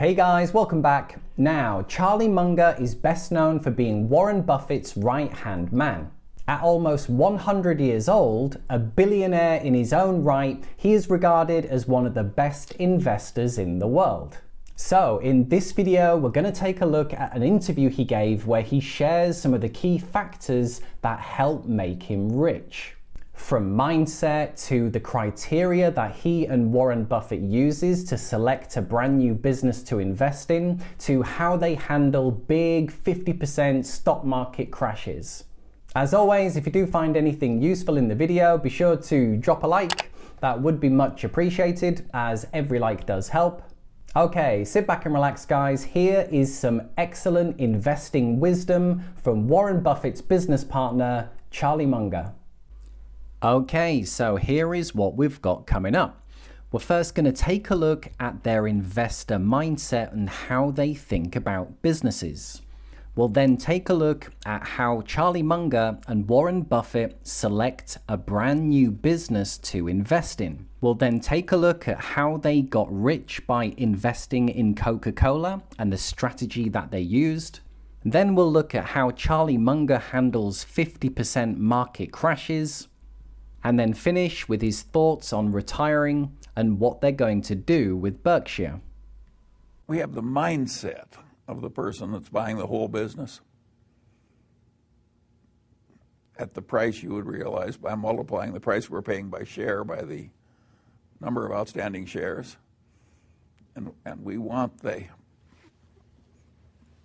Hey guys, welcome back. Now, Charlie Munger is best known for being Warren Buffett's right-hand man. At almost 100 years old, a billionaire in his own right, he is regarded as one of the best investors in the world. So, in this video, we're going to take a look at an interview he gave where he shares some of the key factors that help make him rich. From mindset to the criteria that he and Warren Buffett uses to select a brand new business to invest in, to how they handle big 50% stock market crashes. As always, if you do find anything useful in the video, be sure to drop a like. That would be much appreciated, as every like does help. Okay, sit back and relax, guys. Here is some excellent investing wisdom from Warren Buffett's business partner, Charlie Munger. Okay, so here is what we've got coming up. We're first going to take a look at their investor mindset and how they think about businesses. We'll then take a look at how Charlie Munger and Warren Buffett select a brand new business to invest in. We'll then take a look at how they got rich by investing in Coca-Cola and the strategy that they used. Then we'll look at how Charlie Munger handles 50% market crashes. And then finish with his thoughts on retiring and what they're going to do with Berkshire. We have the mindset of the person that's buying the whole business at the price you would realize by multiplying the price we're paying by share by the number of outstanding shares. And we want the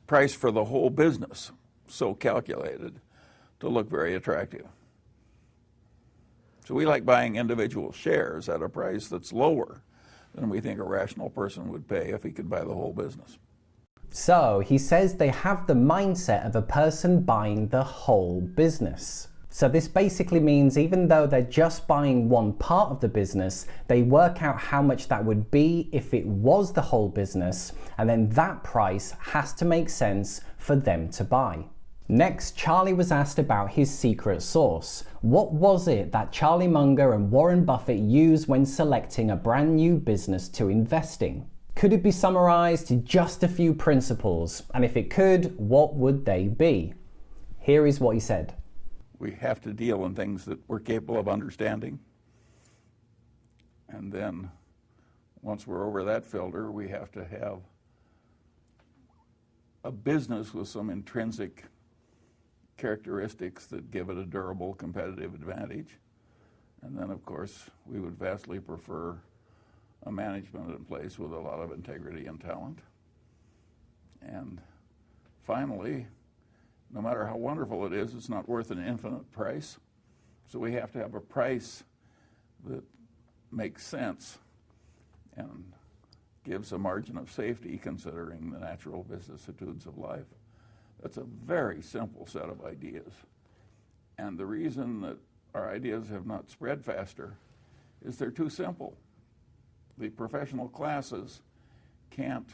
price for the whole business so calculated to look very attractive. So we like buying individual shares at a price that's lower than we think a rational person would pay if he could buy the whole business. So he says they have the mindset of a person buying the whole business. So this basically means even though they're just buying one part of the business, they work out how much that would be if it was the whole business, and then that price has to make sense for them to buy. Next, Charlie was asked about his secret sauce. What was it that Charlie Munger and Warren Buffett use when selecting a brand new business to invest in? Could it be summarized to just a few principles? And if it could, what would they be? Here is what he said. We have to deal in things that we're capable of understanding. And then once we're over that filter, we have to have a business with some intrinsic characteristics that give it a durable competitive advantage. And then, of course, we would vastly prefer a management in place with a lot of integrity and talent. And finally, no matter how wonderful it is, it's not worth an infinite price. So we have to have a price that makes sense and gives a margin of safety considering the natural vicissitudes of life. That's a very simple set of ideas. And the reason that our ideas have not spread faster is they're too simple. The professional classes can't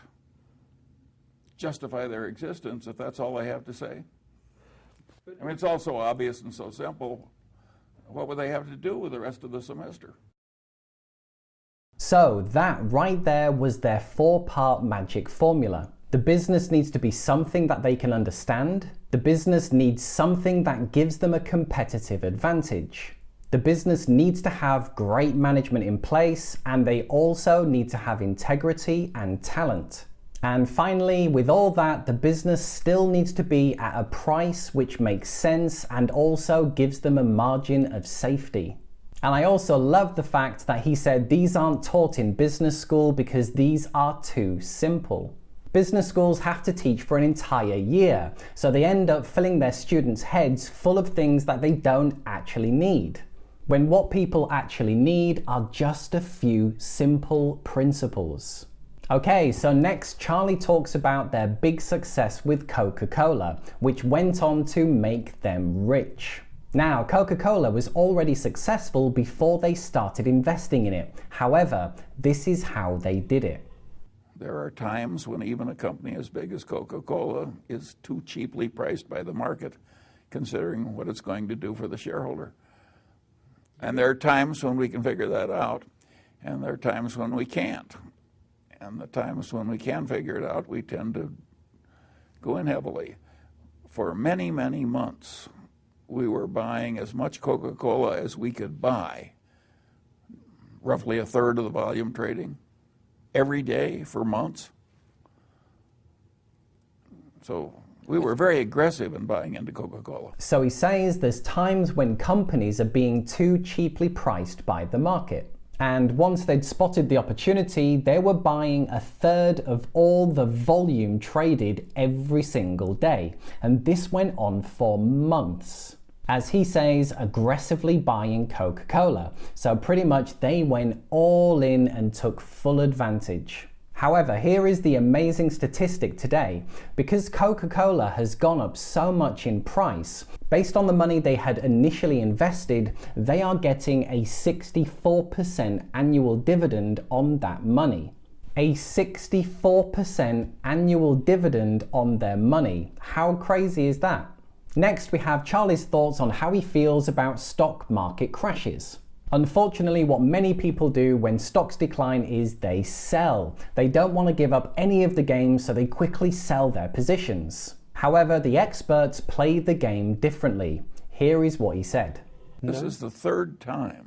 justify their existence if that's all they have to say. I mean, it's all so obvious and so simple. What would they have to do with the rest of the semester? So that right there was their four-part magic formula. The business needs to be something that they can understand. The business needs something that gives them a competitive advantage. The business needs to have great management in place, and they also need to have integrity and talent. And finally, with all that, the business still needs to be at a price which makes sense and also gives them a margin of safety. And I also love the fact that he said these aren't taught in business school because these are too simple. Business schools have to teach for an entire year, so they end up filling their students' heads full of things that they don't actually need, when what people actually need are just a few simple principles. Okay, so next Charlie talks about their big success with Coca-Cola, which went on to make them rich. Now, Coca-Cola was already successful before they started investing in it. However, this is how they did it. There are times when even a company as big as Coca-Cola is too cheaply priced by the market, considering what it's going to do for the shareholder. And there are times when we can figure that out, and there are times when we can't. And the times when we can figure it out, we tend to go in heavily. For many, many months, we were buying as much Coca-Cola as we could buy, roughly a third of the volume trading, every day for months. So we were very aggressive in buying into Coca-Cola. So he says there's times when companies are being too cheaply priced by the market. And once they'd spotted the opportunity, they were buying a third of all the volume traded every single day. And this went on for months. As he says, aggressively buying Coca-Cola. So pretty much they went all in and took full advantage. However, here is the amazing statistic today. Because Coca-Cola has gone up so much in price, based on the money they had initially invested, they are getting a 64% annual dividend on that money. A 64% annual dividend on their money. How crazy is that? Next, we have Charlie's thoughts on how he feels about stock market crashes. Unfortunately, what many people do when stocks decline is they sell. They don't want to give up any of the game, so they quickly sell their positions. However, the experts play the game differently. Here is what he said. This is the third time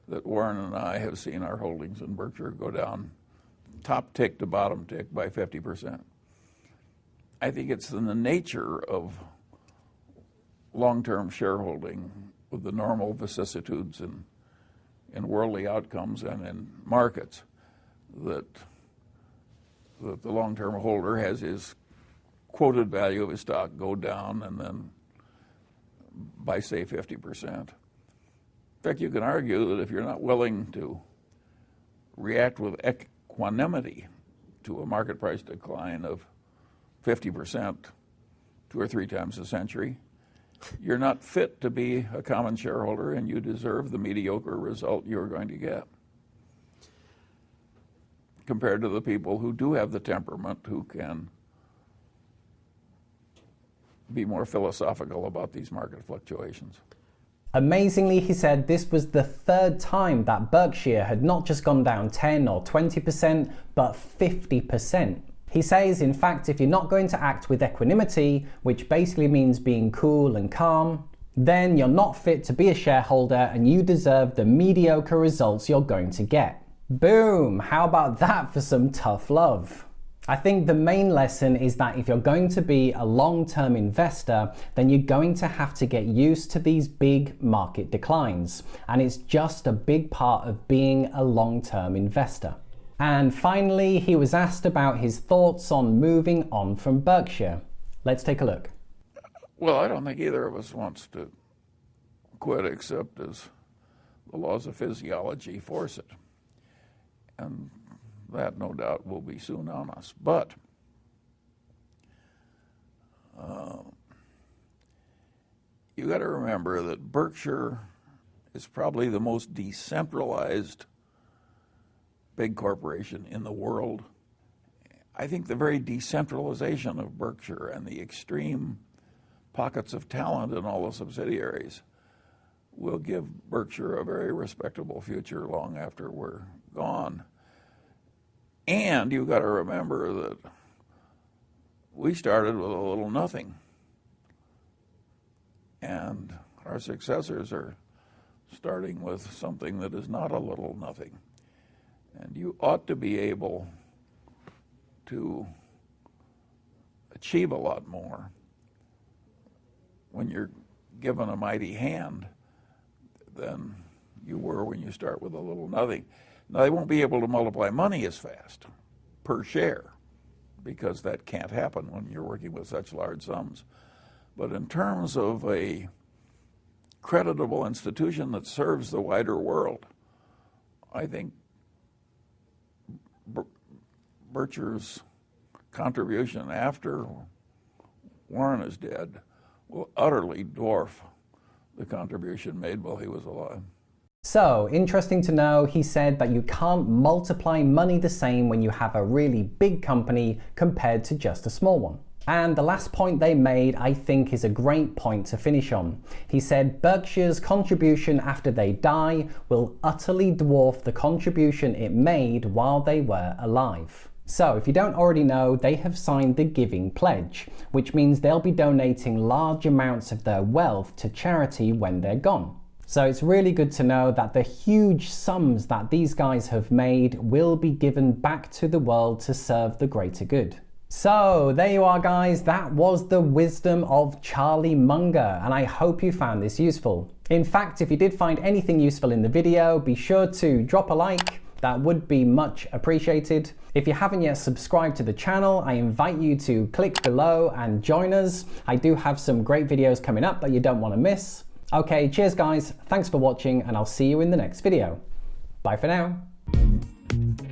that Warren and I have seen our holdings in Berkshire go down top tick to bottom tick by 50%. I think it's in the nature of long-term shareholding with the normal vicissitudes in worldly outcomes and in markets that the long-term holder has his quoted value of his stock go down and then by, say, 50%. In fact, you can argue that if you're not willing to react with equanimity to a market price decline of 50% 2 or 3 times a century, you're not fit to be a common shareholder, and you deserve the mediocre result you're going to get, compared to the people who do have the temperament, who can be more philosophical about these market fluctuations. Amazingly, he said this was the third time that Berkshire had not just gone down 10 or 20%, but 50%. He says, in fact, if you're not going to act with equanimity, which basically means being cool and calm, then you're not fit to be a shareholder and you deserve the mediocre results you're going to get. Boom! How about that for some tough love? I think the main lesson is that if you're going to be a long-term investor, then you're going to have to get used to these big market declines. And it's just a big part of being a long-term investor. And finally, he was asked about his thoughts on moving on from Berkshire. Let's take a look. Well, I don't think either of us wants to quit except as the laws of physiology force it. And that, no doubt, will be soon on us. But you got to remember that Berkshire is probably the most decentralized big corporation in the world. I think the very decentralization of Berkshire and the extreme pockets of talent in all the subsidiaries will give Berkshire a very respectable future long after we're gone. And you've got to remember that we started with a little nothing, and our successors are starting with something that is not a little nothing. And you ought to be able to achieve a lot more when you're given a mighty hand than you were when you start with a little nothing. Now, they won't be able to multiply money as fast per share, because that can't happen when you're working with such large sums. But in terms of a creditable institution that serves the wider world, I think Berkshire's contribution after Warren is dead will utterly dwarf the contribution made while he was alive. So, interesting to know, he said that you can't multiply money the same when you have a really big company compared to just a small one. And the last point they made, I think, is a great point to finish on. He said Berkshire's contribution after they die will utterly dwarf the contribution it made while they were alive. So, if you don't already know, they have signed the Giving Pledge, which means they'll be donating large amounts of their wealth to charity when they're gone. So it's really good to know that the huge sums that these guys have made will be given back to the world to serve the greater good. So there you are, guys. That was the wisdom of Charlie Munger, and I hope you found this useful. In fact, if you did find anything useful in the video, be sure to drop a like. That would be much appreciated. If you haven't yet subscribed to the channel, I invite you to click below and join us. I do have some great videos coming up that you don't want to miss. Okay, cheers guys, thanks for watching, and I'll see you in the next video. Bye for now.